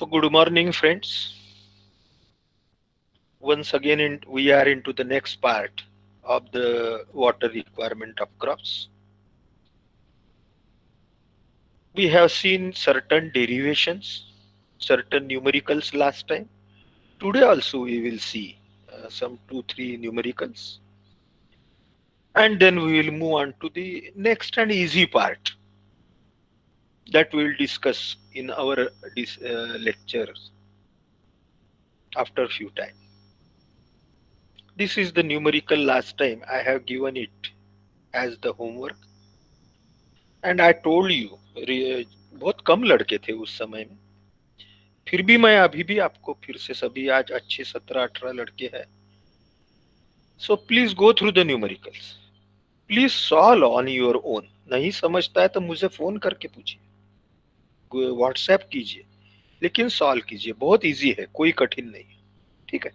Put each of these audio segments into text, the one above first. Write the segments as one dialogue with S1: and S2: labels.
S1: So good morning, friends. Once again, we are into the next part of the water requirement of crops. We have seen certain derivations, certain numericals last time. Today also we will see some 2, 3 numericals, and then we will move on to the next and easy part that we will discuss in our lectures after few time. This is the numerical last time I have given it as the homework. And I told you, बहुत कम लड़के थे उस समय में, फिर भी मैं अभी भी आपको फिर से सभी आज अच्छे 17-18 लड़के हैं. So please go through the numericals, please solve on your own. नहीं समझता है तो मुझे फोन करके पूछिए, व्हाट्सएप कीजिए, लेकिन सॉल्व कीजिए. बहुत इजी है, कोई कठिन नहीं है. ठीक है.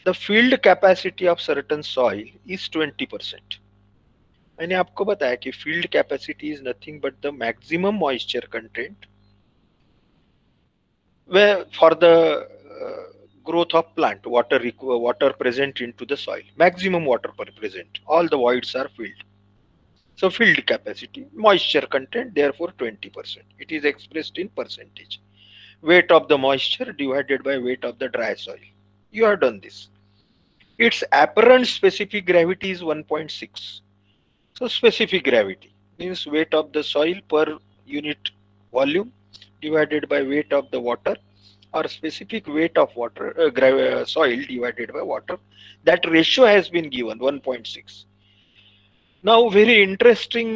S1: The field capacity of certain soil is 20%. मैंने आपको बताया कि field capacity is nothing but the maximum moisture content where for the growth of plant, water present into the soil, maximum water present, all the voids are filled. So filled capacity, moisture content, therefore 20%. It is expressed in percentage, weight of the moisture divided by weight of the dry soil. You have done this. Its apparent specific gravity is 1.6. So specific gravity means weight of the soil per unit volume divided by weight of the water, or specific weight of water, soil divided by water. That ratio has been given 1.6. Now very interesting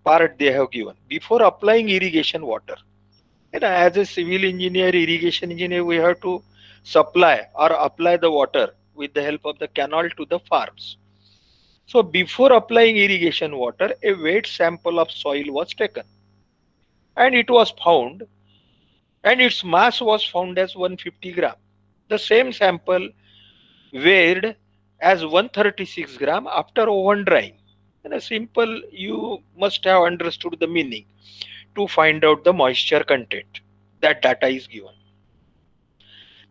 S1: part they have given. Before applying irrigation water, and as a civil engineer, irrigation engineer, we have to supply or apply the water with the help of the canal to the farms. So before applying irrigation water, a weight sample of soil was taken, and it was found, and its mass was found as 150 gram. The same sample weighed as 136 gram after oven drying. And a simple, you must have understood the meaning to find out the moisture content. That data is given.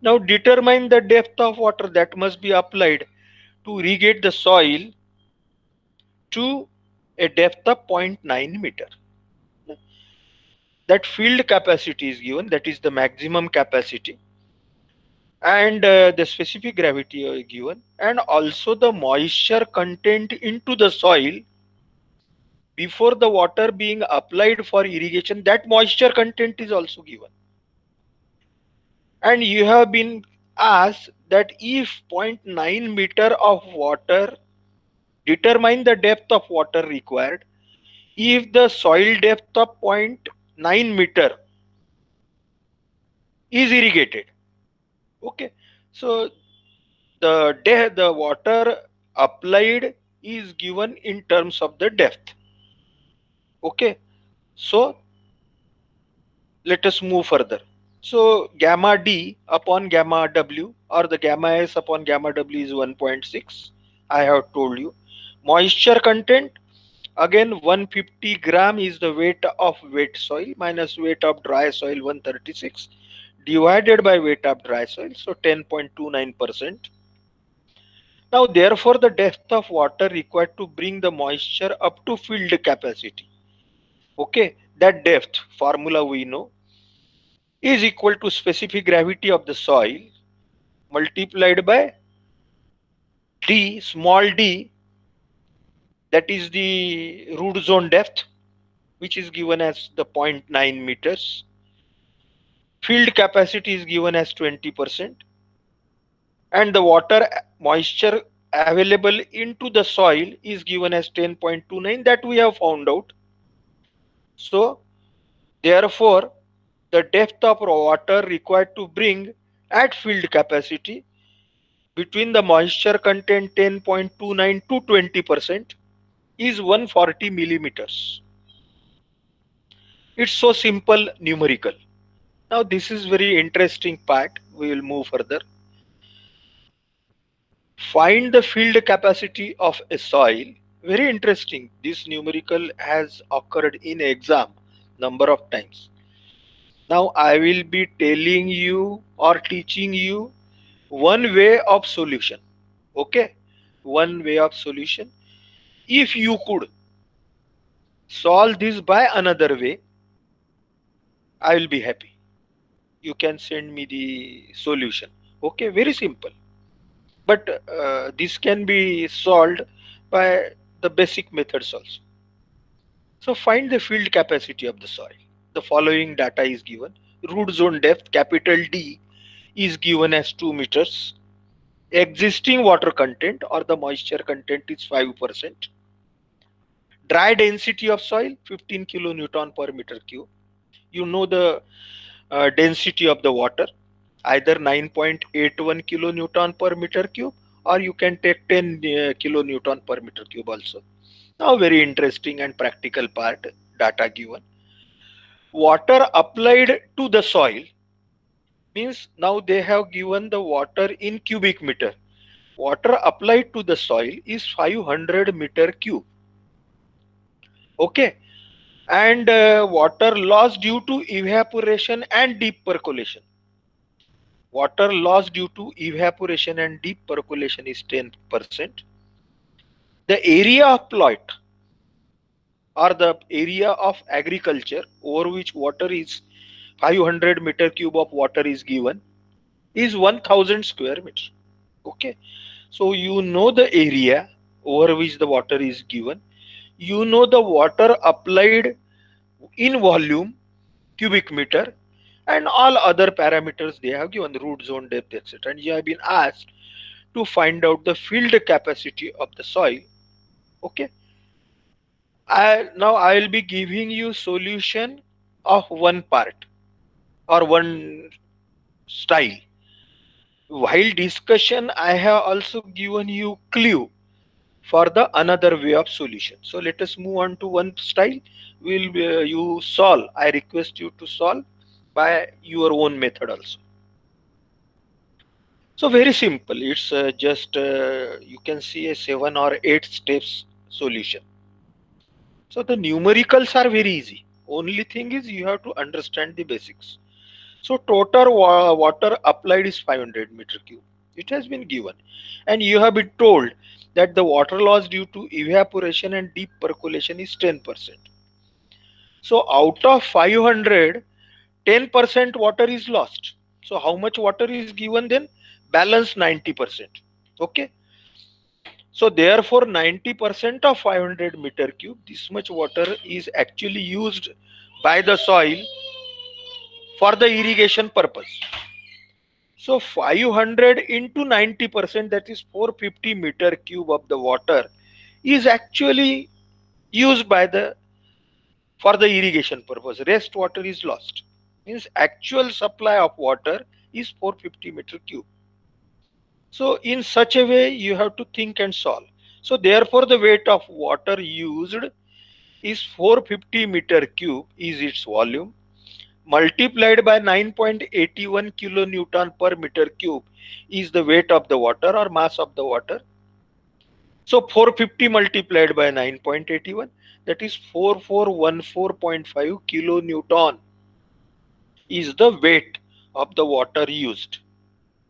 S1: Now determine the depth of water that must be applied to irrigate the soil to a depth of 0.9 meter. That field capacity is given, that is the maximum capacity, and the specific gravity given, and also the moisture content into the soil before the water being applied for irrigation. That moisture content is also given, and you have been asked that if 0.9 meter of water, determine the depth of water required if the soil depth of 0.9 meter is irrigated. Okay, so the water applied is given in terms of the depth. Okay, so let us move further. So gamma D upon gamma W, or the gamma S upon gamma W, is 1.6. I have told you. Moisture content, again 150 gram is the weight of wet soil minus weight of dry soil 136 divided by weight of dry soil, so 10.29%. Now therefore the depth of water required to bring the moisture up to field capacity, okay, that depth formula we know is equal to specific gravity of the soil multiplied by d, small d, that is the root zone depth, which is given as the 0.9 meters. Field capacity is given as 20%, and the water moisture available into the soil is given as 10.29, that we have found out. So therefore the depth of water required to bring at field capacity between the moisture content 10.29 to 20% is 140 millimeters. It's so simple numerical. Now this is very interesting part. We will move further. Find the field capacity of a soil. Very interesting. This numerical has occurred in exam number of times. Now I will be telling you or teaching you one way of solution. Okay, one way of solution. If you could solve this by another way, I will be happy. You can send me the solution. Okay, very simple. But this can be solved by the basic methods also. So find the field capacity of the soil. The following data is given. Root zone depth capital D is given as 2 meters. Existing water content or the moisture content is 5%. Dry density of soil 15 kilonewton per meter cube. You know the density of the water, either 9.81 kilonewton per meter cube, or you can take 10 kilonewton per meter cube also. Now very interesting and practical part, data given. Water applied to the soil means now they have given the water in cubic meter. Water applied to the soil is 500 meter cube. Okay, and water loss due to evaporation and deep percolation. Water loss due to evaporation and deep percolation is 10%. The area of plot or the area of agriculture over which water is 500 meter cube of water is given is 1000 square meter. Okay, so you know the area over which the water is given, you know the water applied in volume, cubic meter, and all other parameters they have given, root zone depth, etc. And you have been asked to find out the field capacity of the soil. Okay, now I will be giving you solution of one part or one style. While discussion, I have also given you clue for the another way of solution. So let us move on to one style. Will you solve? I request you to solve by your own method also. So very simple. It's just you can see a 7 or 8 steps solution. So the numericals are very easy. Only thing is you have to understand the basics. So total water applied is 500 meter cube. It has been given, and you have been told that the water loss due to evaporation and deep percolation is 10%. So out of 500, 10% water is lost. So how much water is given then? Balance 90%. Okay. So therefore 90% of 500 meter cube, this much water is actually used by the soil for the irrigation purpose. So 500 into 90%, that is 450 meter cube of the water is actually used by the for the irrigation purpose. Rest water is lost. Means actual supply of water is 450 meter cube. So in such a way you have to think and solve. So therefore the weight of water used is 450 meter cube is its volume, multiplied by 9.81 kilonewton per meter cube is the weight of the water or mass of the water. So 450 multiplied by 9.81, that is 4414.5 kilonewton is the weight of the water used.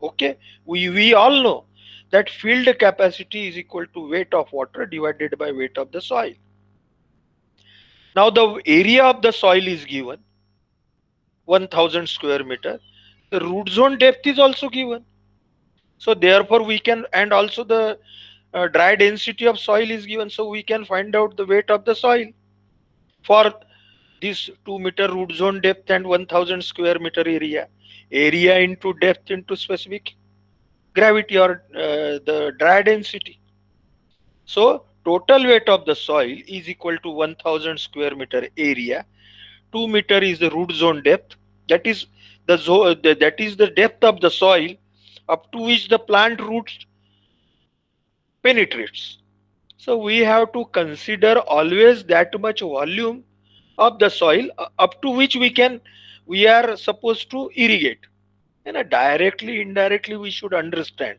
S1: Okay, we all know that field capacity is equal to weight of water divided by weight of the soil. Now the area of the soil is given 1000 square meter. The root zone depth is also given. So therefore we can, and also the dry density of soil is given. So we can find out the weight of the soil for this 2 meter root zone depth and 1000 square meter area. Area into depth into specific gravity or the dry density. So total weight of the soil is equal to 1000 square meter area. 2 meter is the root zone depth. That is that is the depth of the soil up to which the plant roots penetrates. So we have to consider always that much volume of the soil up to which we are supposed to irrigate. And directly, indirectly, we should understand.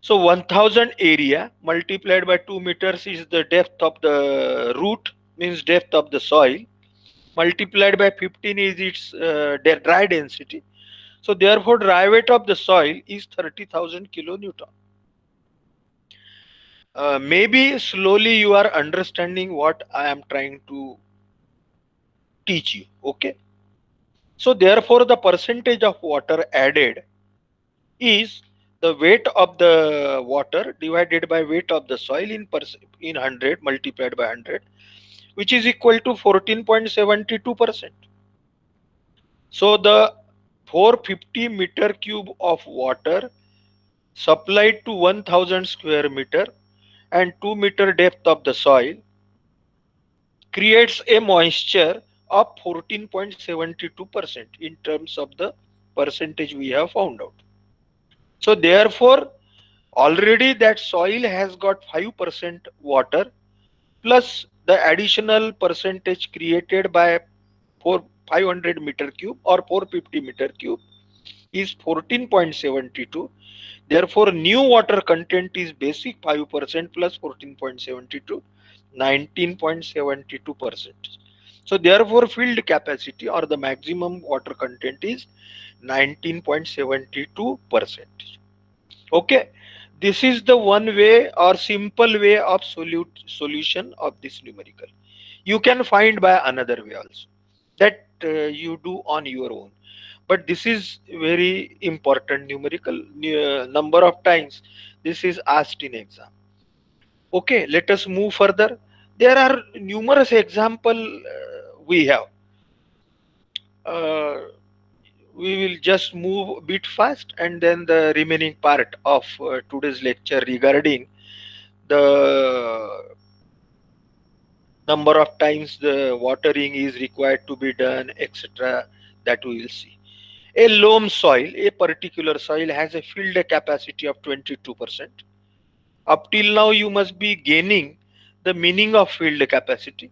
S1: So 1000 area multiplied by 2 meters is the depth of the root, means depth of the soil. multiplied by 15 is its dry density. So therefore dry weight of the soil is 30,000 kilonewton. Maybe slowly you are understanding what I am trying to teach you. Okay. So therefore the percentage of water added is the weight of the water divided by weight of the soil in 100 multiplied by 100, which is equal to 14.72%. So the 450 meter cube of water supplied to 1000 square meter and 2 meter depth of the soil creates a moisture of 14.72% in terms of the percentage we have found out. So therefore already that soil has got 5% water plus the additional percentage created by 500 meter cube or 450 meter cube is 14.72. Therefore new water content is basic 5% plus 14.72, 19.72%. So therefore field capacity or the maximum water content is 19.72%. Okay, this is the one way or simple way of solution of this numerical. You can find by another way also, that you do on your own, but this is very important numerical. Number of times this is asked in exam. Okay, let us move further. There are numerous example we have. uh, we will just move a bit fast, and then the remaining part of today's lecture regarding the number of times the watering is required to be done, etc., that we will see. A loam soil, a particular soil has a field capacity of 22%. Up till now you must be gaining the meaning of field capacity.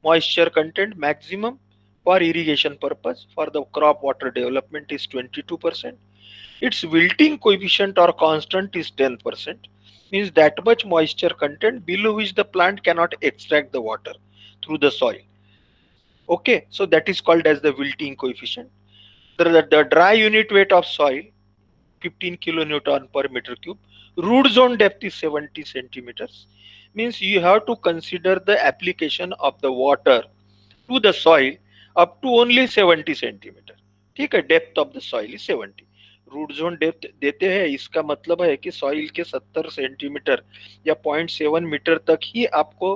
S1: Moisture content maximum for irrigation purpose for the crop water development is 22%. Its wilting coefficient or constant is 10%, means that much moisture content below which the plant cannot extract the water through the soil. Okay, so that is called as the wilting coefficient. The dry unit weight of soil 15 kilonewton per meter cube. Root zone depth is 70 centimeters. Means you have to consider the application of the water to the soil up to only 70 centimetre. ठीक है, depth of the soil is 70. Root zone depth देते हैं, इसका मतलब है कि soil के 70 centimetre या 0.7 मीटर तक ही आपको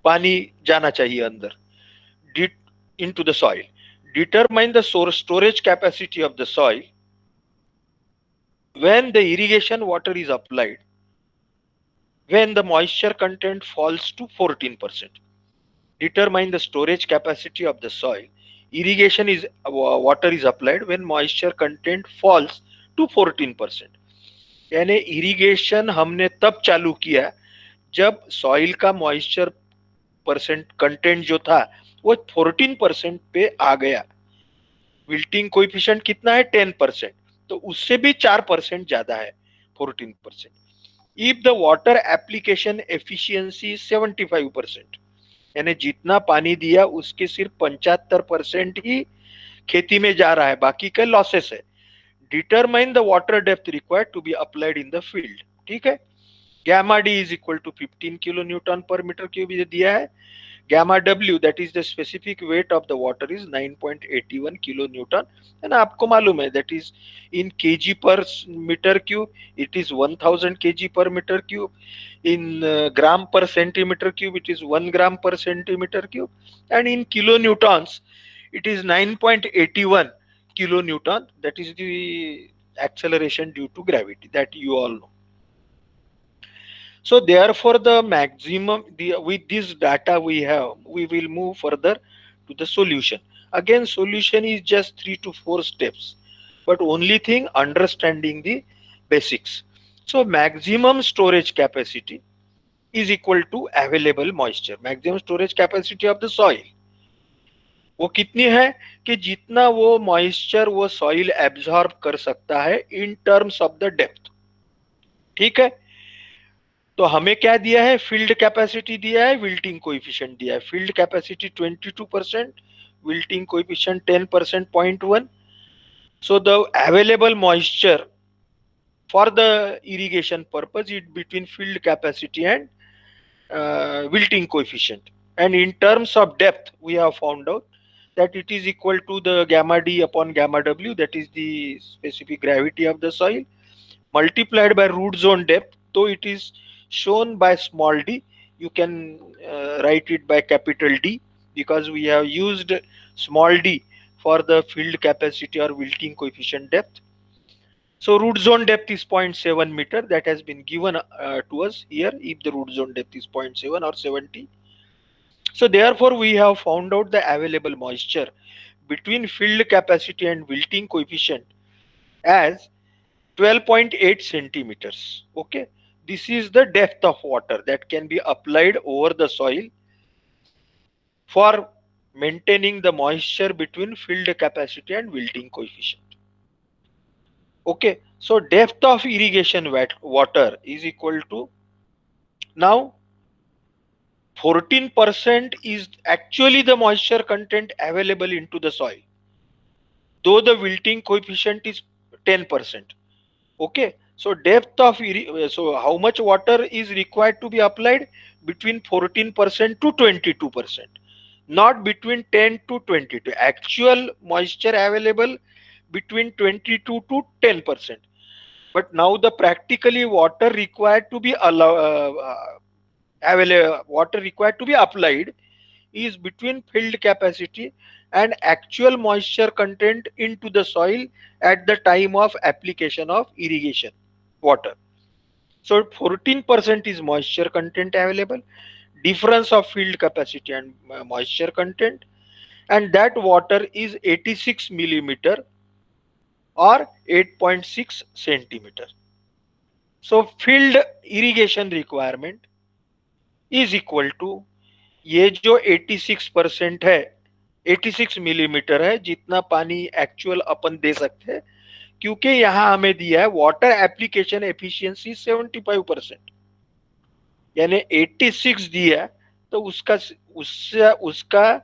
S1: पानी जाना चाहिए अंदर into the soil. Determine the storage capacity of the soil when the irrigation water is applied when the moisture content falls to 14%. Determine the storage capacity of the soil. Irrigation is water is applied when moisture content falls to 14%. यानी irrigation हमने तब चालू किया जब soil का moisture percent content जो था वो 14% पे आ गया. विल्टिंग कोएफिशिएंट कितना है? 10%. तो उससे भी 4% ज्यादा है 14%. If the water application efficiency 75%, यानी जितना पानी दिया उसके सिर्फ 75% ही खेती में जा रहा है, बाकी का लॉसेस है. Determine the water depth required to be applied in the field. ठीक है, gamma D is equal to 15 kilonewton per metre cube दिया है. Gamma W that is the specific weight of the water is 9.81 kilonewton, है ना, आपको मालूम है. That is in KG per metre cube, it is 1000 KG per metre cube. In gram per centimeter cube it is 1 gram per centimeter cube, and in kilonewtons it is 9.81 kilonewton. That is the acceleration due to gravity that you all know. So therefore the maximum, with this data we have, we will move further to the solution. Again solution is just 3 to 4 steps, but only thing understanding the basics. So maximum storage capacity is equal to available moisture. Maximum storage capacity of the soil वो कितनी है कि जितना वो moisture वो soil absorb कर सकता है इन टर्म्स ऑफ द डेप्थ. ठीक है, तो हमें क्या दिया है, फील्ड कैपेसिटी दिया है, विल्टिंग कोएफिशिएंट दिया है। Field capacity 22%, wilting coefficient 10%, 0.1. So the available moisture for the irrigation purpose is between field capacity and wilting coefficient. And in terms of depth, we have found out that it is equal to the gamma d upon gamma w, that is the specific gravity of the soil, multiplied by root zone depth. Though it is shown by small d, you can write it by capital D, because we have used small d for the field capacity or wilting coefficient depth. So root zone depth is 0.7 meter, that has been given to us here, if the root zone depth is zero point 0.7 or 70. So therefore we have found out the available moisture between field capacity and wilting coefficient as 12.8 centimeters. Okay, this is the depth of water that can be applied over the soil for maintaining the moisture between field capacity and wilting coefficient. Okay, so depth of irrigation water is equal to, now 14% is actually the moisture content available into the soil, though the wilting coefficient is 10%. Okay, so depth of so how much water is required to be applied, between 14% to 22%, not between 10 to 22. Actual moisture available between 22 to 10%. But now the practically water required to be water required to be applied is between field capacity and actual moisture content into the soil at the time of application of irrigation water. So 14% is moisture content available, difference of field capacity and moisture content, and that water is 86 millimeter or 8.6 centimeter. So field irrigation requirement is equal to, ये जो 86% है, 86 millimetre है, जितना पानी actual अपन दे सकते हैं, क्योंकि यहां हमें दिया है वाटर एप्लीकेशन एफिशिएंसी 75%, यानी 86 दिया है, तो उसका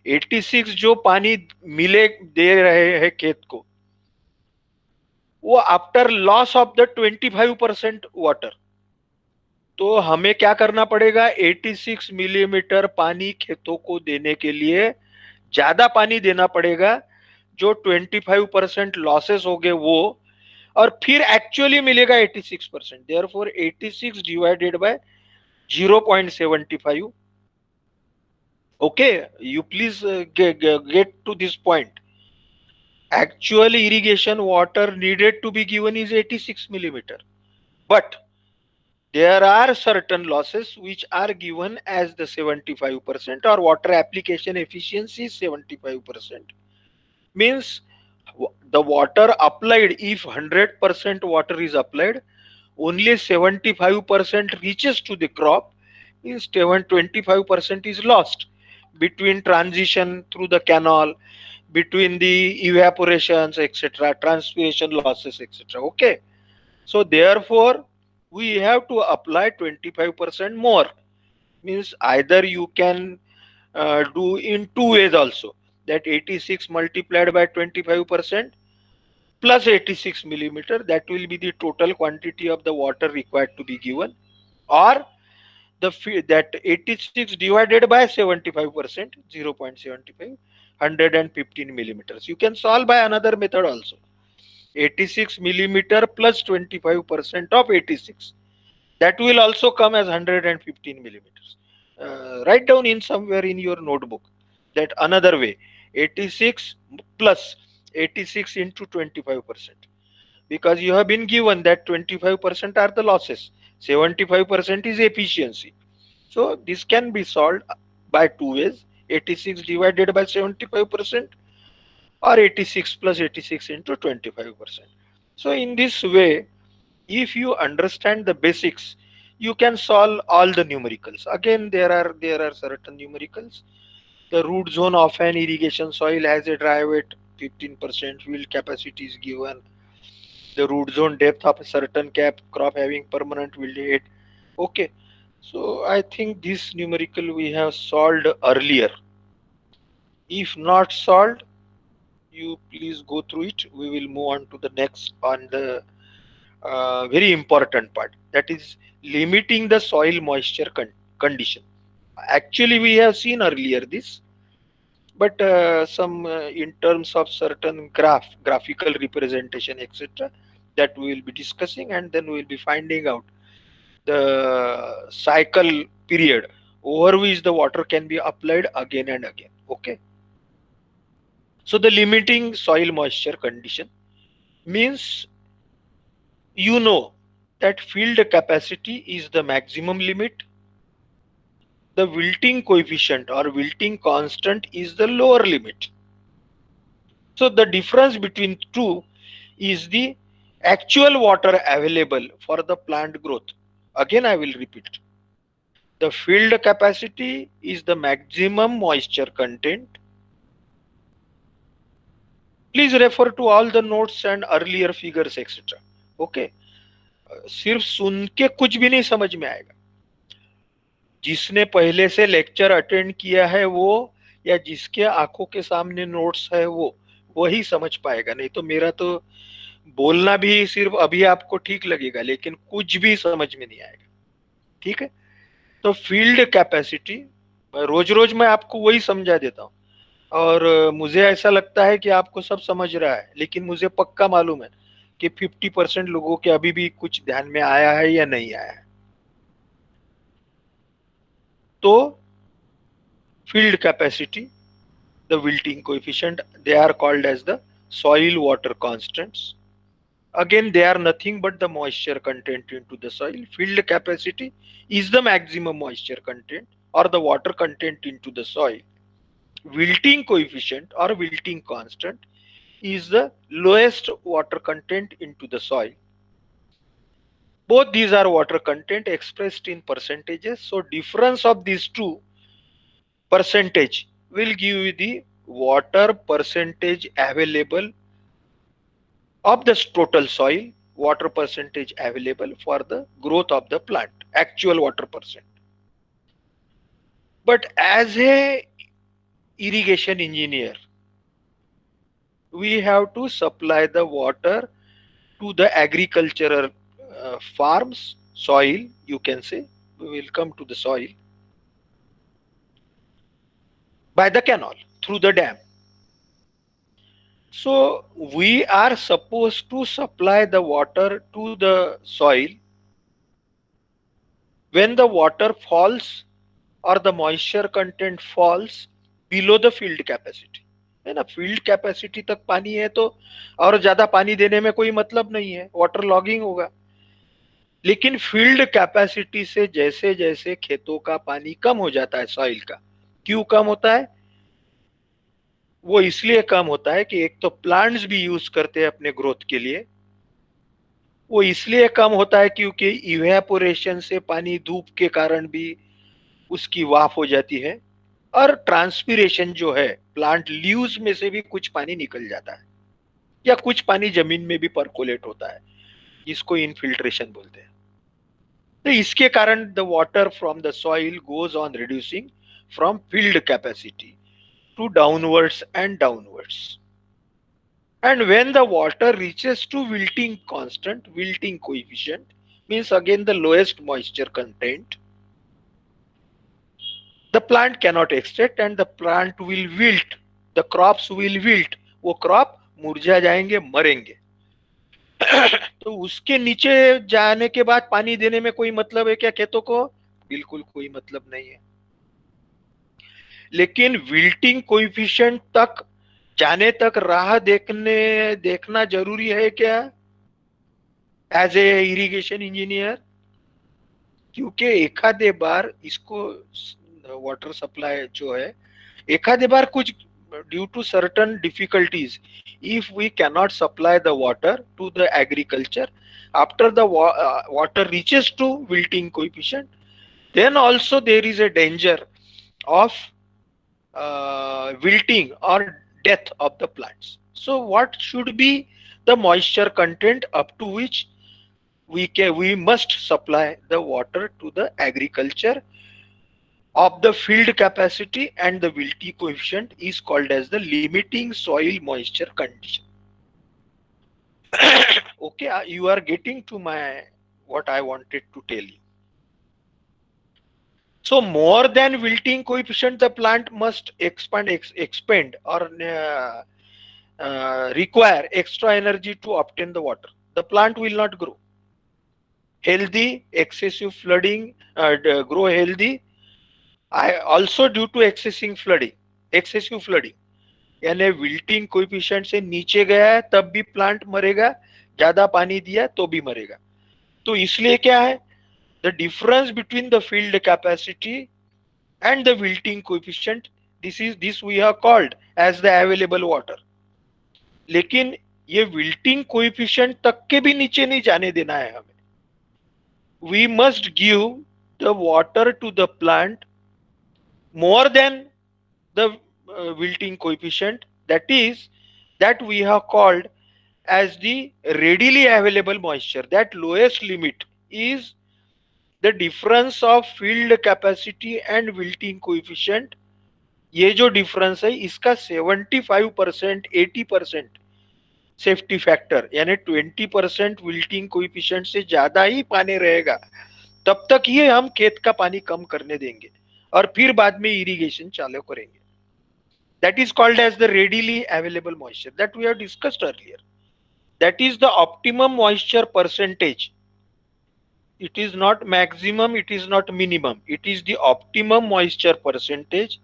S1: 86 जो पानी मिले दे रहे हैं खेत को, वो after loss of the 25% water. तो हमें क्या करना पड़ेगा, 86 मिलीमीटर पानी खेतों को देने के लिए ज्यादा पानी देना पड़ेगा, जो 25% लॉसेस हो गए वो, और फिर एक्चुअली मिलेगा 86%। Therefore 86 divided by 0.75. Okay, you please get to this point. Actual irrigation water needed to be given is 86 millimeter, but there are certain losses which are given as the 75%, or water application efficiency is 75%. Means the water applied, if 100% water is applied, only 75% reaches to the crop, means 25% is lost between transition through the canal, between the evaporations, etc., transpiration losses, etc. Okay, so therefore we have to apply 25% more. Means either you can do in two ways also, that 86 multiplied by 25% plus 86 millimeter, that will be the total quantity of the water required to be given, or that 86 divided by 75%, 0.75, 115 millimeters. You can solve by another method also, 86 millimeter plus 25% of 86, that will also come as 115 millimeters. Write down in somewhere in your notebook that another way, 86 plus 86 into 25%, because you have been given that 25% are the losses, 75% is efficiency. So this can be solved by two ways, 86 divided by 75% or 86 plus 86 into 25%. So in this way, if you understand the basics, you can solve all the numericals. Again, there are certain numericals. The root zone of an irrigation soil has a dry weight 15%, field capacity is given. The root zone depth of a certain crop having permanent wilt height Okay, so I think this numerical we have solved earlier. If not solved, you please go through it. We will move on to the next on the very important part, that is limiting the soil moisture condition. Actually, we have seen earlier this, but some in terms of certain graphical representation, etc., that we will be discussing, and then we will be finding out the cycle period over which the water can be applied again and again. Okay, so the limiting soil moisture condition means, you know, that field capacity is the maximum limit, the wilting coefficient or wilting constant is the lower limit. So the difference between two is the actual water available for the plant growth. Again, I will repeat. The field capacity is the maximum moisture content. Please refer to all the notes and earlier figures, etc. Okay. सिर्फ सुन के कुछ भी नहीं समझ में आएगा. जिसने पहले से लेक्चर अटेंड किया है वो, या जिसके आंखों के सामने नोट्स है वो, वही समझ पाएगा. नहीं तो मेरा तो बोलना भी सिर्फ अभी आपको ठीक लगेगा, लेकिन कुछ भी समझ में नहीं आएगा. ठीक है. तो फील्ड कैपेसिटी रोज रोज मैं आपको वही समझा देता हूँ, और मुझे ऐसा लगता है कि आपको सब समझ रहा है, लेकिन मुझे पक्का मालूम है कि 50% लोगों के अभी भी कुछ ध्यान में आया है या नहीं आया है. तो field capacity, the wilting coefficient, they are called as the soil water constants. Again, they are nothing but the moisture content into the soil. Field capacity is the maximum moisture content or the water content into the soil. Wilting coefficient or wilting constant is the lowest water content into the soil. Both these are water content expressed in percentages. So difference of these two percentage will give you the water percentage available of the total soil, water percentage available for the growth of the plant, actual water percent. But as a irrigation engineer, we have to supply the water to the agricultural farms, soil, you can say, we will come to the soil, by the canal, through the dam. So we are supposed to supply the water to the soil when the water falls or the moisture content falls below the field capacity. है ना, field capacity तक पानी है तो और ज्यादा पानी देने में कोई मतलब नहीं है, वाटर लॉगिंग होगा. लेकिन फील्ड कैपेसिटी से जैसे जैसे खेतों का पानी कम हो जाता है, सॉइल का, क्यों कम होता है? वो इसलिए कम होता है कि एक तो प्लांट्स भी यूज करते हैं अपने ग्रोथ के लिए. वो इसलिए कम होता है क्योंकि इवेपोरेशन से पानी धूप के कारण भी उसकी वाफ हो जाती है, और ट्रांसपीरेशन जो है, प्लांट लीव्स में से भी कुछ पानी निकल जाता है, या कुछ पानी जमीन में भी परकोलेट होता है, जिसको इनफिल्ट्रेशन बोलते हैं. तो इसके कारण the water from the soil goes on reducing from field capacity to downwards and downwards. And when the water reaches to wilting constant, wilting coefficient means again the lowest moisture content, the plant cannot extract and the plant will wilt, the crops will wilt, वो crop मुरझा जाएंगे, मरेंगे. तो उसके नीचे जाने के बाद पानी देने में कोई मतलब है क्या खेतों को? बिल्कुल कोई मतलब नहीं है. लेकिन विल्टिंग कोएफिशिएंट तक जाने तक राह देखना जरूरी है क्या एज ए इरिगेशन इंजीनियर? क्योंकि एखादे बार इसको वाटर सप्लाई जो है, एखादे बार कुछ due to certain difficulties, if we cannot supply the water to the agriculture after the water reaches to wilting coefficient, then also there is a danger of wilting or death of the plants. So what should be the moisture content up to which we must supply the water to the agriculture of the field capacity, and the wilty coefficient is called as the limiting soil moisture condition. Okay, you are getting to my what I wanted to tell you. So more than wilting coefficient, the plant must expend or require extra energy to obtain the water. The plant will not grow healthy. Excessive flooding grow healthy. I also due to excessive flooding यानी wilting coefficient से नीचे गया है तब भी plant मरेगा, ज्यादा पानी दिया तो भी मरेगा. तो इसलिए क्या है, the difference between the field capacity and the wilting coefficient, this we have called as the available water. लेकिन ये विल्टिंग कोएफिशिएंट तक के भी नीचे नहीं जाने देना है हमें. We must give the water to the plant more than the wilting coefficient, that we have called as the readily available moisture. That lowest limit is the difference of field capacity and wilting coefficient. ये जो difference है इसका 75% 80% safety factor यानी 20% wilting coefficient से ज्यादा ही पानी रहेगा, तब तक ही हम खेत का पानी कम करने देंगे और फिर बाद में इरिगेशन चालू करेंगे. That is called as the readily available moisture that we have discussed earlier. That is the optimum moisture percentage. It is not maximum, it is not minimum. It is the optimum moisture percentage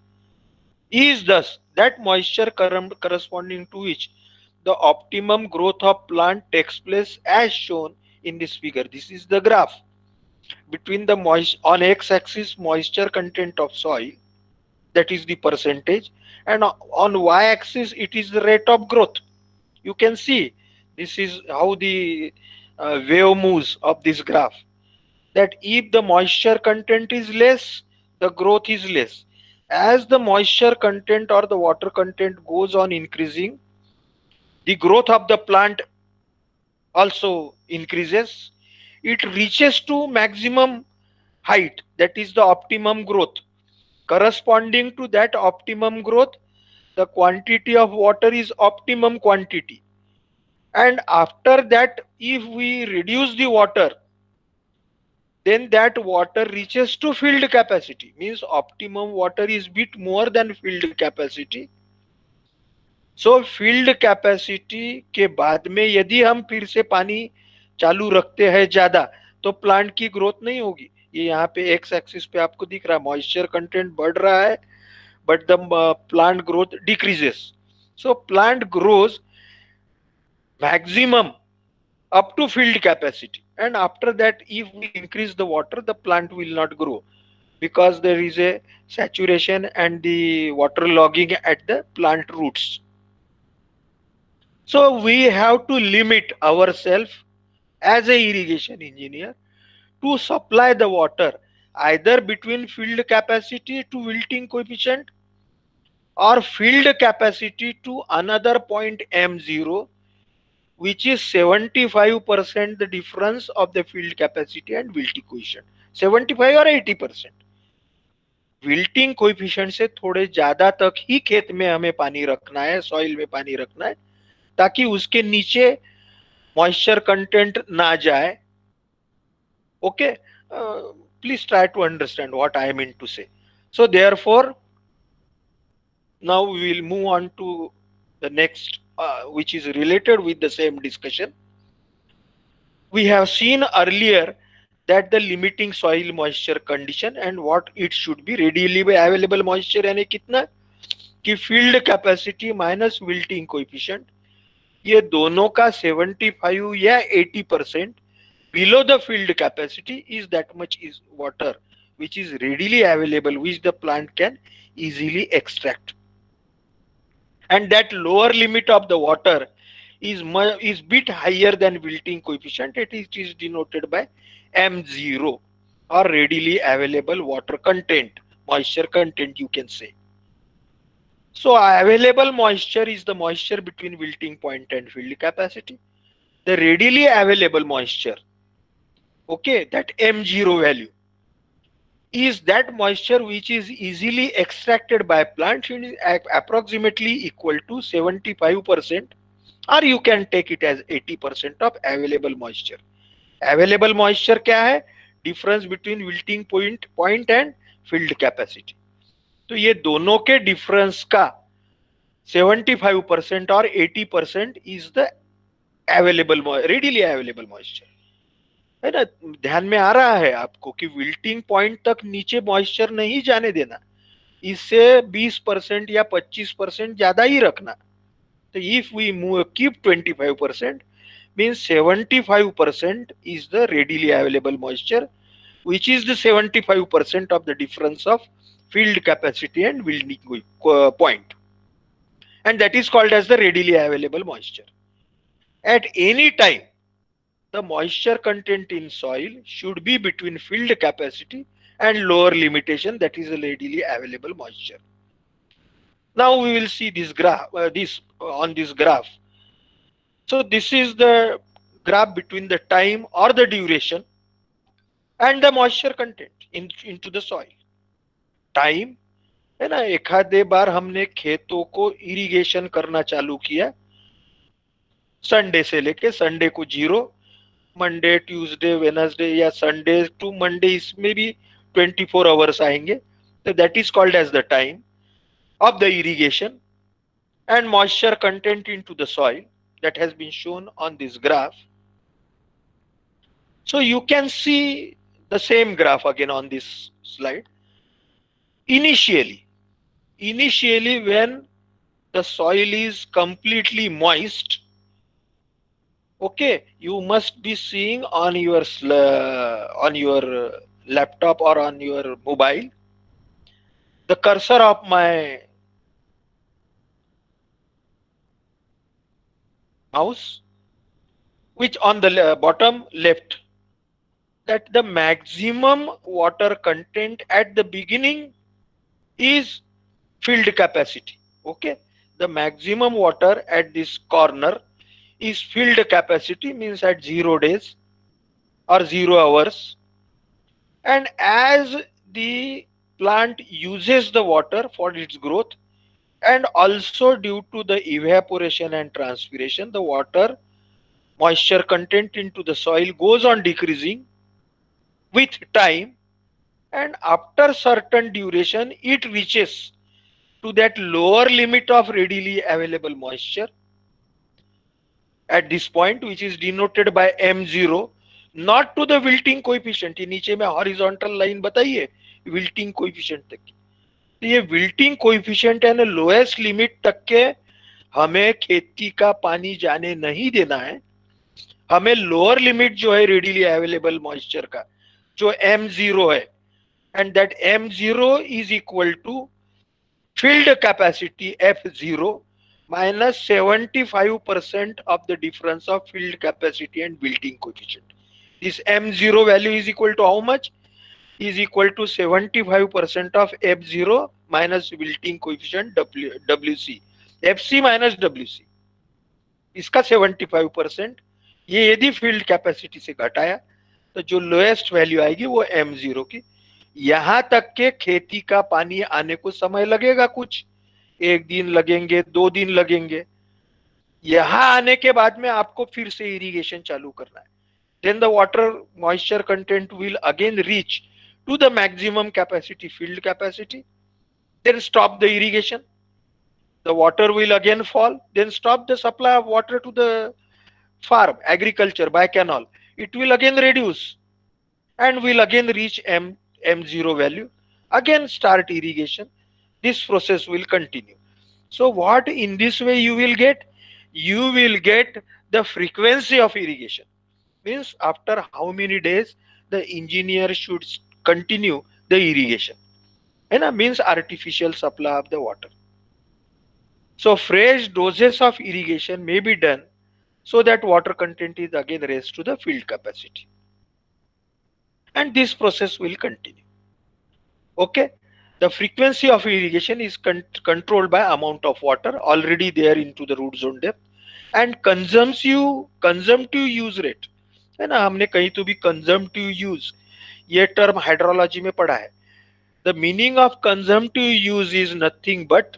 S1: is thus that moisture corresponding to which the optimum growth of plant takes place as shown in this figure. This is the graph between the on x-axis moisture content of soil, that is the percentage, and on y-axis it is the rate of growth. You can see this is how the wave moves of this graph, that if the moisture content is less, the growth is less. As the moisture content or the water content goes on increasing, the growth of the plant also increases. It reaches to maximum height, that is the optimum growth. Corresponding to that optimum growth, the quantity of water is optimum quantity. And after that, if we reduce the water, then that water reaches to field capacity, means optimum water is bit more than field capacity. So field capacity के बाद में यदि हम फिर से पानी चालू रखते हैं ज्यादा, तो प्लांट की ग्रोथ नहीं होगी. ये यहाँ पे एक्स एक्सिस पे आपको दिख रहा है, मॉइस्चर कंटेंट बढ़ रहा है but the plant growth decreases. So plant grows maximum up to field capacity, and after that if we increase the water, the plant will not grow because there is a saturation and the water logging at the plant roots. So we have to limit ourselves as a irrigation engineer to supply the water either between field capacity to wilting coefficient or field capacity to another point m0, which is 75% the difference of the field capacity and wilting coefficient, 75 or 80%. Wilting coefficient से थोड़े ज्यादा तक ही खेत में हमें पानी रखना है, सॉइल में पानी रखना है, ताकि उसके नीचे मॉइस्चर कंटेंट ना जाए. Okay, please try to understand what I mean to say. So therefore now we will move on to the next, which is related with the same discussion. We have seen earlier that the limiting soil moisture condition and what it should be, readily available moisture यानी कितना कि field capacity minus wilting coefficient, ये दोनों का 75 या 80% below the field capacity is that much is water which is readily available, which the plant can easily extract. And that lower limit of the water is bit higher than wilting coefficient. It is denoted by m0 or readily available water content, moisture content you can say. So available moisture is the moisture between wilting point and field capacity. The readily available moisture Okay, that M0 value is that moisture which is easily extracted by plant and is approximately equal to 75%, or you can take it as 80% of available moisture. Available moisture क्या है? Difference between wilting point and filled capacity. तो ये दोनों के difference का 75% और 80% is the available readily available moisture. है ना? ध्यान में आ रहा है आपको कि विल्टिंग पॉइंट तक नीचे मॉइस्चर नहीं जाने देना, इससे 20% या 25% ज्यादा ही रखना. तो if we keep 25% means 75% is the readily available moisture, which is the 75% of the difference of field capacity and wilting point, and that is called as the readily available moisture. At any time, the moisture content in soil should be between field capacity and lower limitation, that is the readily available moisture. Now we will see this graph, on this graph. So this is the graph between the time or the duration and the moisture content into the soil. Time है ना, एखादे बार हमने खेतों को irrigation करना चालू किया Sunday से लेके संडे को 0, मंडे ट्यूसडे वेनसडे या संडे टू मंडे, इसमें भी 24 आवर्स आएंगे. तो that is called as the time of the irrigation and moisture content into the soil that has been shown on this graph. So you can see the same graph again on this slide. Initially when the soil is completely moist, okay, you must be seeing on your laptop or on your mobile the cursor of my mouse, which on the bottom left, that the maximum water content at the beginning is filled capacity. Okay, the maximum water at this corner is filled capacity, means at 0 days or 0 hours, and as the plant uses the water for its growth, and also due to the evaporation and transpiration, the water moisture content into the soil goes on decreasing with time, and after certain duration it reaches to that lower limit of readily available moisture at this point, which is denoted by M0, not to the wilting coefficient. ये नीचे में horizontal line बताइए wilting coefficient तक की. तो ये wilting coefficient है ना, लोएस्ट लिमिट तक के हमें खेती का पानी जाने नहीं देना है. हमें लोअर लिमिट जो है रेडिली अवेलेबल मॉइस्चर का, जो M0 है, and that M0 is equal to filled capacity F0 minus 75% of the difference of filled capacity and wilting coefficient. This M0 value is equal to how much? Is equal to 75% of F0 minus wilting coefficient WC. FC minus WC. इसका 75%, ये यदि field capacity से घटाया तो जो lowest value आएगी वो M0 की. यहां तक के खेती का पानी आने को समय लगेगा, कुछ 1 दिन लगेंगे, 2 दिन लगेंगे. यहां आने के बाद में आपको फिर से इरिगेशन चालू करना है. Then the water moisture content will again reach to the maximum capacity, field capacity. Then stop the irrigation. The water will again fall. Then stop the supply of water to the farm, agriculture by canal. It will again reduce and will again reach M0 value. Again start irrigation. This process will continue. So what in this way you will get? You will get the frequency of irrigation. Means after how many days the engineer should continue the irrigation. And means artificial supply of the water. So fresh doses of irrigation may be done so that water content is again raised to the field capacity. And this process will continue. Okay, the frequency of irrigation is controlled by amount of water already there into the root zone depth and consumptive use rate. है ना, हमने कहीं तो भी consumptive use ये term hydrology में पढ़ा है. The meaning of consumptive use is nothing but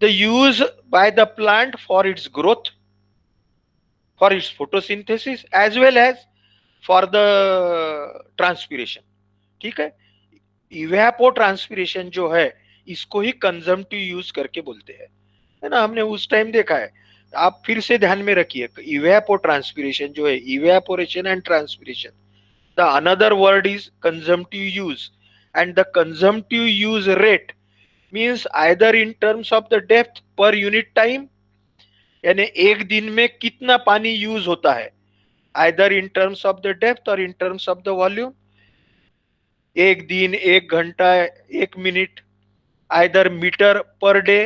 S1: the use by the plant for its growth, for its photosynthesis as well as for the transpiration. ठीक है, इवेपो ट्रांसपिरेशन जो है इसको ही कंजम्पटिव यूज करके बोलते हैं, है ना, हमने उस टाइम देखा है. आप फिर से ध्यान में रखिए, इवेपो ट्रांसपिरेशन जो है, evaporation and transpiration, the another word is consumptive use, and the consumptive use rate means either in terms of the depth per unit time, यानी एक दिन में कितना पानी यूज होता है, either in terms of the depth और in terms of the volume, एक दिन, एक घंटा, एक minute, either metre per day,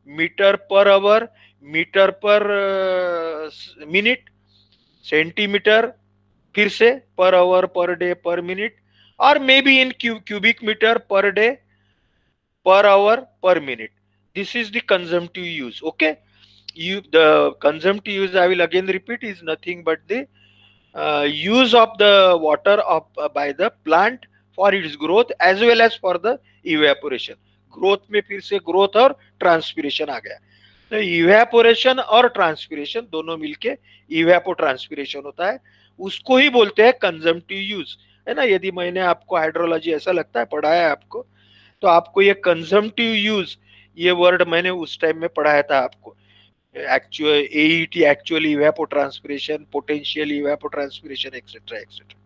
S1: metre per hour, metre per minute, centimetre, फिर से पर आवर, पर डे, पर मिनट, और may be in cubic metre per day, per hour, per minute. This is the consumptive use. Okay, the consumptive use, I will again repeat, is nothing but the use of the water of by the plant for its growth as well as for the evaporation. Growth में फिर से growth और transpiration आ गया, तो evaporation और transpiration दोनों मिलके इवेपो transpiration होता है, उसको ही बोलते हैं कंजम्पटिव यूज, है ना. यदि मैंने आपको हाइड्रोलॉजी ऐसा लगता है पढ़ाया है आपको, तो आपको ये कंजम्पटिव यूज ये वर्ड मैंने उस टाइम में पढ़ाया था आपको. Actual AET, actual evapotranspiration, potential evapotranspiration, etcetera etcetera.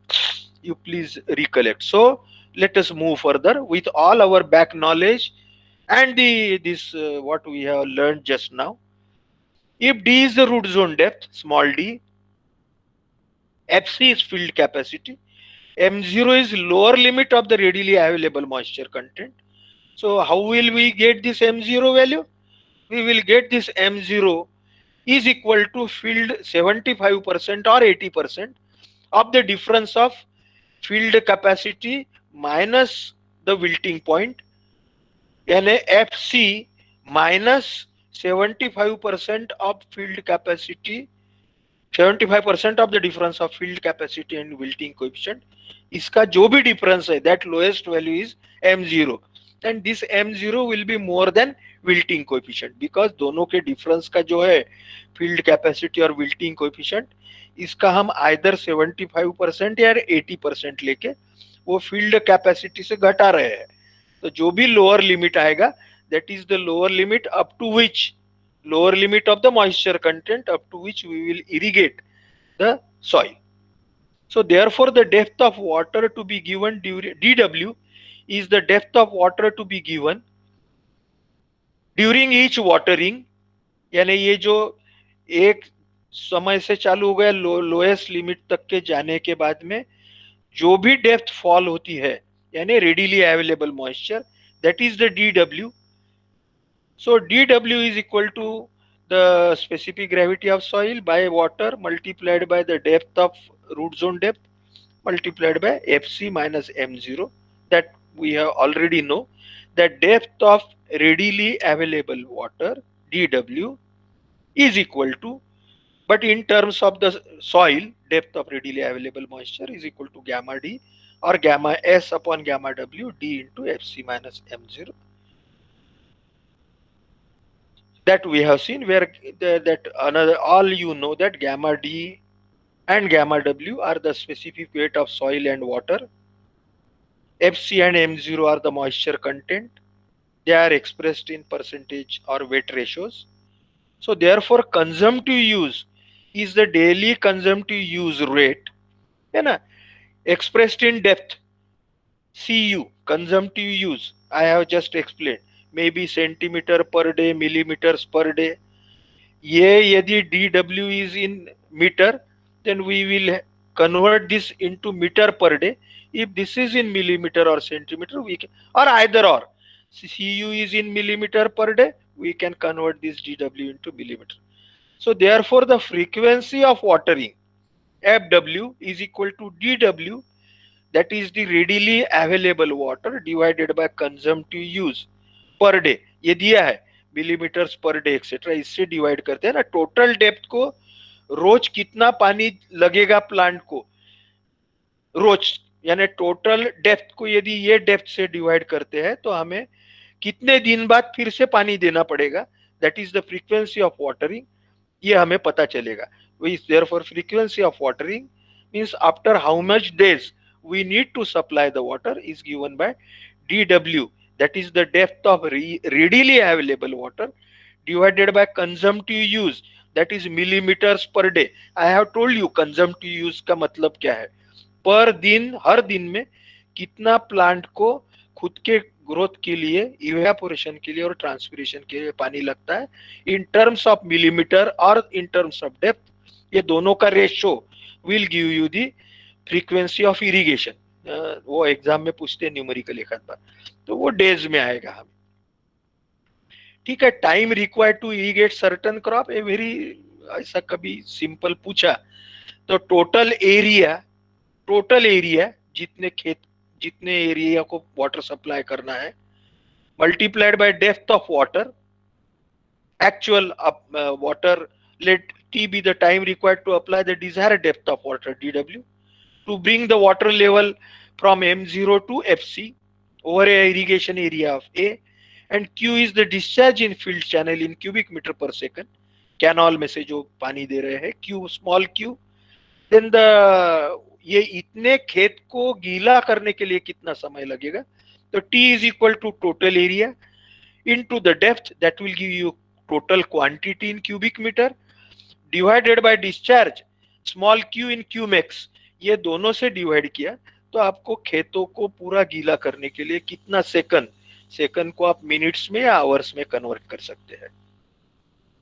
S1: You please recollect. So let us move further with all our back knowledge and this what we have learned just now. If D is the root zone depth, small d, Fc is field capacity, M0 is lower limit of the readily available moisture content. So how will we get this M0 value? We will get this M0 is equal to filled 75% or 80% of the difference of filled capacity minus the wilting point, यानी FC minus 75% of filled capacity, 75% of the difference of filled capacity and wilting coefficient, इसका जो भी difference है, that lowest value is M0, and this M0 will be more than wilting coefficient, because दोनों के difference का जो है filled capacity और wilting coefficient, इसका हम either 75% या 80% लेके वो filled capacity से घटा रहे हैं, तो जो भी lower limit आएगा, that is the lower limit up to which, lower limit of the moisture content up to which we will irrigate the soil. So therefore the depth of water to be given during dW is the depth of water to be given during each watering, यानी ये जो एक समय से चालू हो गया lowest limit तक के जाने के बाद में जो भी डेप्थ फॉल होती है, यानी readily available moisture, that is the dW. So dW is equal to the specific gravity of soil by water multiplied by the depth of root zone depth multiplied by Fc minus M0, that we have already know that depth of readily available water dW is equal to, but in terms of the soil, depth of readily available moisture is equal to gamma D or gamma S upon gamma W D into Fc minus M0. That we have seen, where that another, all you know that gamma D and gamma W are the specific weight of soil and water. Fc and M0 are the moisture content. They are expressed in percentage or weight ratios. So therefore consumptive use is the daily consumptive use rate, है ना, expressed in depth. CU, consumptive use, I have just explained, maybe centimeter per day, millimeters per day. ये यदि dW is in meter, then we will convert this into meter per day. If this is in millimeter or centimeter, we can, or either or. CU is in millimeter per day, we can convert this dW into millimeter. So therefore the frequency of watering FW is equal to dW, that is the readily available water divided by consumptive use per day. ये दिया है millimetres per day etcetera, इससे divide करते हैं ना, total depth को रोज कितना पानी लगेगा प्लांट को, रोज यानी टोटल डेप्थ को यदि ये डेप्थ से डिवाइड करते हैं तो हमें कितने दिन बाद फिर से पानी देना पड़ेगा, that is the frequency of watering, ये हमें पता चलेगा. Therefore frequency of watering means after how much days we need to supply the water is given by dW, that is the depth of readily available water divided by consumptive use, that is millimeters per day. I have told you consumptive use का मतलब क्या है, पर दिन, हर दिन में कितना plant को खुद के ग्रोथ के लिए, इवेपोरेशन के लिए और ट्रांसपिरेशन के लिए पानी लगता है इन टर्म्स ऑफ मिलीमीटर और इन टर्म्स ऑफ डेप्थ. ये दोनों का ratio will give you the frequency of irrigation. वो एग्जाम में पूछते हैं न्यूमेरिकल एक आध बार, तो वो डेज में आएगा हमें. ठीक है. Time required to irrigate certain crop, a very, ऐसा कभी सिंपल पूछा तो टोटल एरिया जितने खेत, जितने एरिया को वाटर सप्लाई करना है, multiplied by depth of water, actual water, let T be the time required to apply the desired depth of water dW to bring the water level from M0 to FC over a irrigation area of A, and Q is the discharge in field channel in cubic meter per second, canal में से जो पानी दे रहे हैं, Q small q, then the ये इतने खेत को गीला करने के लिए कितना समय लगेगा, तो T is equal to total area into the depth, that will give you total quantity in cubic meter divided by discharge small q in qmax. ये दोनों से डिवाइड किया तो आपको खेतों को पूरा गीला करने के लिए कितना सेकंड, सेकंड को आप मिनट्स में या आवर्स में कन्वर्ट कर सकते हैं.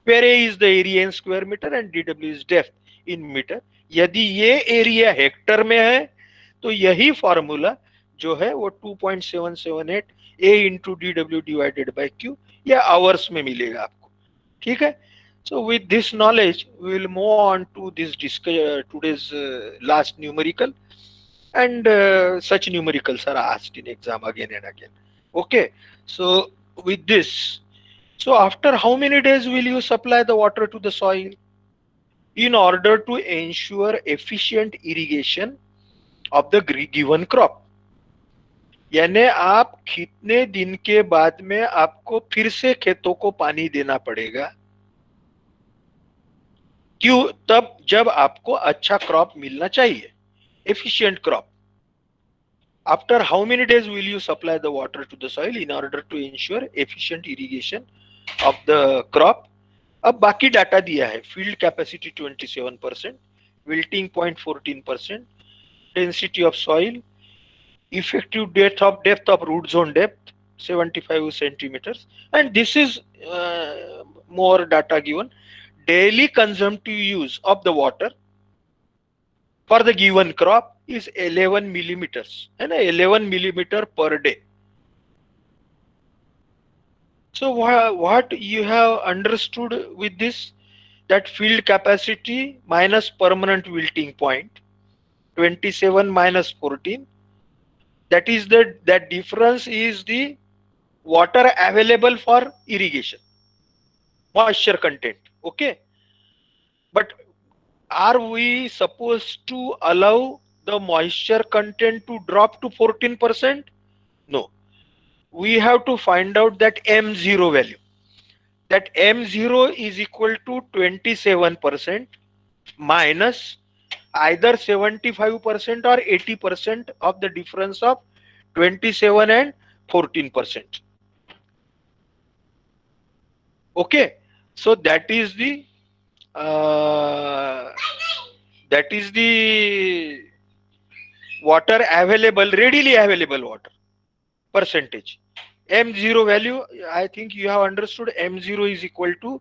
S1: where A is the area in square meter and dW is depth in meter. यदि ये एरिया हेक्टर में है तो यही फॉर्मूला जो है वो 2.778 A into DW divided by Q या आवर्स में मिलेगा आपको. ठीक है. So with this knowledge we will move on to this today's last numerical, and such numericals are asked in exam again and again. Okay. So with this, so after how many days will you supply the water to the soil in order to ensure efficient irrigation of the given crop? यानी आप कितने दिन के बाद में आपको फिर से खेतों को पानी देना पड़ेगा, क्यों? तब जब आपको अच्छा क्रॉप मिलना चाहिए, efficient crop. After how many days will you supply the water to the soil in order to ensure efficient irrigation of the crop? अब बाकी डाटा दिया है. Field capacity 27%, wilting 0.14%, density of soil, effective depth of root zone depth 75 centimeters, and this is more data given. Daily consumptive use of the water for the given crop is 11 millimeters, and 11 millimeter per day. So what you have understood with this, that field capacity minus permanent wilting point, 27 minus 14, that is that difference is the water available for irrigation, moisture content. Okay. But are we supposed to allow the moisture content to drop to 14%? No. We have to find out that M0 value. That M0 is equal to 27% minus either 75% or 80% of the difference of 27 and 14%. Okay. So that is the water available, readily available water percentage. M0 value, I think you have understood. M0 is equal to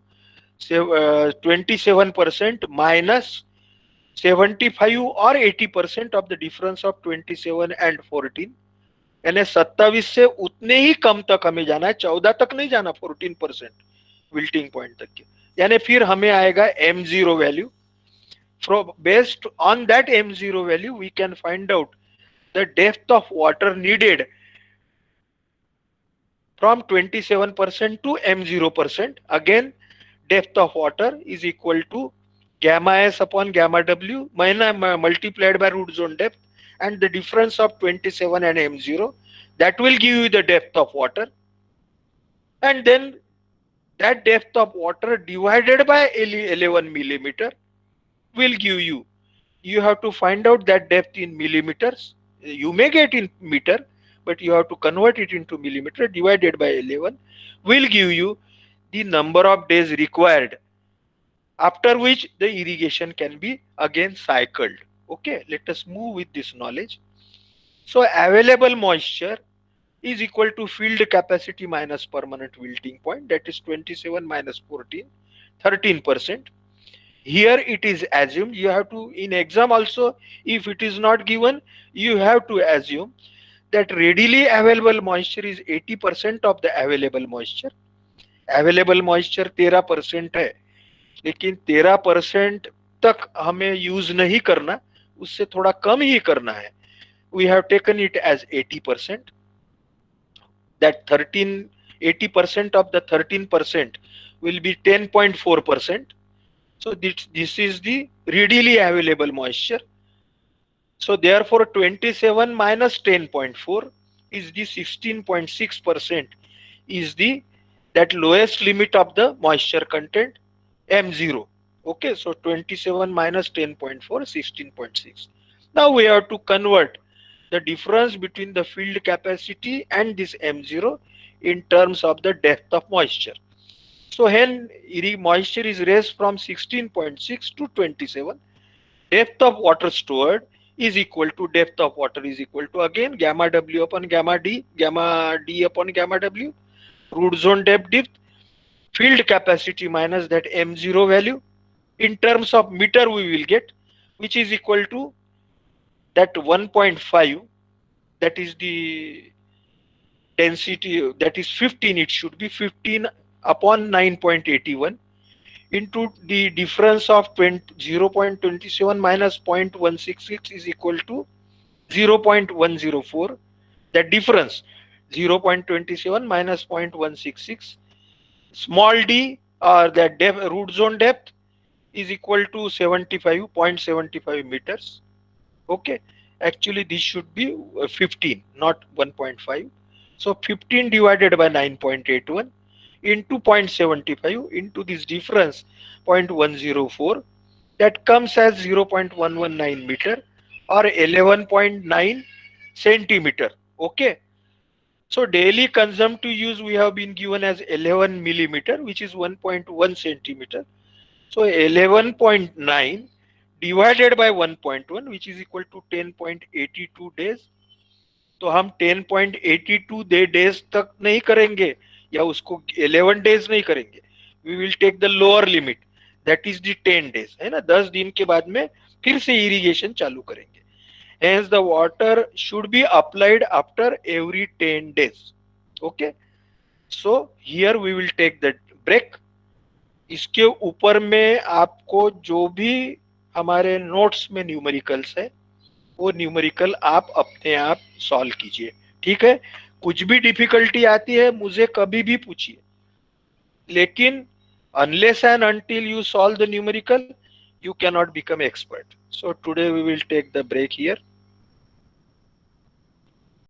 S1: 27% minus 75 or 80% of the difference of 27 and 14. यानी 27 से उतने ही कम तक हमें जाना है, 14 तक नहीं जाना, 14% विल्टिंग पॉइंट तक के. यानी फिर हमें आएगा M0 value. From based on that M0 value we can find out the depth of water needed from 27% to M0%. Again, depth of water is equal to gamma s upon gamma w multiplied by root zone depth, and the difference of 27 and m0, that will give you the depth of water. And then that depth of water divided by 11 millimeter will give you, you have to find out that depth in millimeters. You may get in meter, but you have to convert it into millimeter, divided by 11 will give you the number of days required, after which the irrigation can be again cycled. Okay, let us move with this knowledge. So available moisture is equal to field capacity minus permanent wilting point, that is 27 minus 14, 13%. Here it is assumed, you have to, in exam also, if it is not given, you have to assume that readily available moisture is 80% of the available moisture. Available moisture 13% है, लेकिन 13% तक हमें use नहीं करना, उससे थोड़ा कम ही करना है. We have taken it as 80%. that 13 80% of the 13% will be 10.4%. So this is the readily available moisture. So therefore 27 minus 10.4 is the 16.6%, is the that lowest limit of the moisture content m0. Okay, so 27 minus 10.4, 16.6. Now we have to convert the difference between the field capacity and this m0 in terms of the depth of moisture. So hence moisture is raised from 16.6 to 27. Depth of water stored is equal to, depth of water is equal to again gamma w upon gamma d upon gamma w, root zone depth, field capacity minus that m0 value. In terms of meter we will get, which is equal to that 1.5, that is the density, that is 15, it should be 15 upon 9.81 into the difference of 0.27 minus 0.166 is equal to 0.104. The difference 0.27 minus 0.166, small d, or the root zone depth, is equal to 75.75 meters. Okay, actually this should be 15, not 1.5. So 15 divided by 9.81 into 0.75 into this difference 0.104, that comes as 0.119 meter or 11.9 centimeter. Okay, so daily consumptive use we have been given as 11 millimeter, which is 1.1 centimeter. So 11.9 divided by 1.1, which is equal to 10.82 days. तो हम 10.82 days तक नहीं करेंगे, या उसको 11 days नहीं करेंगे. We will take the lower limit, that is the 10 days, है ना. 10 दिन के बाद में फिर से इरिगेशन चालू करेंगे. Hence the water should be applied after every 10 days. Okay, so here we will take the break. इसके ऊपर में आपको जो भी हमारे नोट्स में न्यूमेरिकल्स है, वो न्यूमेरिकल आप अपने आप सॉल्व कीजिए. ठीक है, कुछ भी डिफिकल्टी आती है मुझे कभी भी पूछिए, लेकिन unless and until you solve the numerical, you cannot become expert. So today we will take the break here.